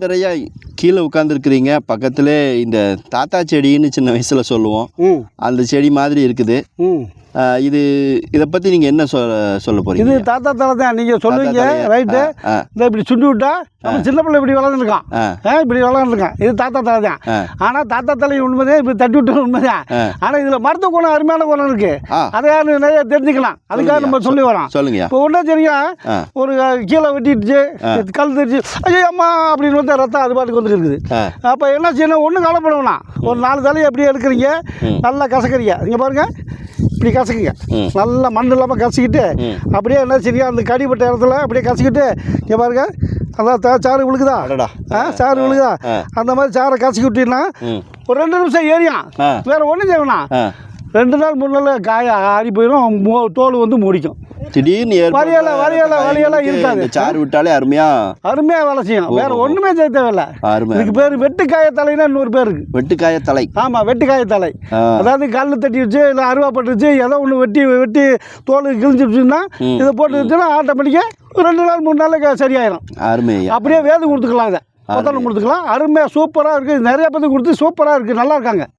நிறையா கீழே உட்காந்துருக்குறீங்க. பக்கத்தில் இந்த தாத்தா செடின்னு சின்ன வயசில் சொல்லுவோம், அந்த செடி மாதிரி இருக்குது. இதை பற்றி நீங்கள் என்ன சொல்ல போகிறீங்க? இது தாத்தா தலை தான் நீங்கள் சொல்லுவீங்க, ரைட்டு. இந்த இப்படி சுண்டி விட்டா நம்ம சின்ன பிள்ளை இப்படி வளர்ந்துருக்கான், இப்படி வளர்ந்துருக்கான். இது தாத்தா தலை தான். ஆனால் தாத்தா தலை உண்மைதான், இப்படி தட்டி விட்டு உண்மைதான். ஆனால் இதில் மருத்துவ குணம், அருமையான குணம் இருக்குது. அதை நிறைய தெரிஞ்சுக்கலாம். அதுக்காக நம்ம சொல்லி வரோம். சொல்லுங்க. இப்போ ஒன்றே தெரியும், ஒரு கீழே வெட்டிடுச்சு, கல் தெரிச்சு, ஐயோ அம்மா அப்படின்னு வந்து ரத்தம் அது பாட்டுக்கு வந்து இருக்குது. அப்போ என்ன செய்யணும், ஒன்றும் கவலைப்படுவேண்ணா. ஒரு 4 தலையை அப்படியே எடுக்கிறீங்க, நல்லா கசக்கிறீங்க. இங்கே பாருங்கள், இப்படி கசக்குங்க, நல்லா மண் இல்லாமல் கசக்கிட்டு அப்படியே என்ன சரியா அந்த கடிப்பட்ட இடத்துல அப்படியே கசக்கிட்டு இங்கே பாருங்க, அதான் சாறு விழுக்குதா, சாறு விழுகுதா, அந்த மாதிரி சாரை கசக்கி விட்டீங்கன்னா ஒரு 2 நிமிஷம் ஏறியும். வேற ஒன்றும் செய்யணும், 2 நாள் 3 நாள் காய ஆறி போயிடும், தோல் வந்து முடிக்கும். திடீர்னு வலியெல்லாம் இருக்காது. சாறு விட்டாலே அருமையாக வேலை செய்யும். வேற ஒன்றுமே செய்ய தேவையில்லை. இதுக்கு பேர் வெட்டுக்காய தலைன்னா இன்னொரு பேர் இருக்கு. வெட்டுக்காய தலை. ஆமாம், வெட்டுக்காய தலை. அதாவது கல் தட்டிடுச்சு, இல்லை அருவாப்பட்டுருச்சு, ஏதோ ஒன்று வெட்டி தோல் கிழிஞ்சிடுச்சுன்னா இதை போட்டு வச்சுன்னா ஆட்டோமேட்டிக்காக 2 நாள் 3 நாள் சரியாயிடும். அருமையா. அப்படியே வேது கொடுத்துக்கலாம், இதை கொத்தனம் கொடுத்துக்கலாம். அருமையாக சூப்பராக இருக்குது. நிறைய பேருக்கு கொடுத்து சூப்பராக இருக்குது, நல்லா இருக்காங்க.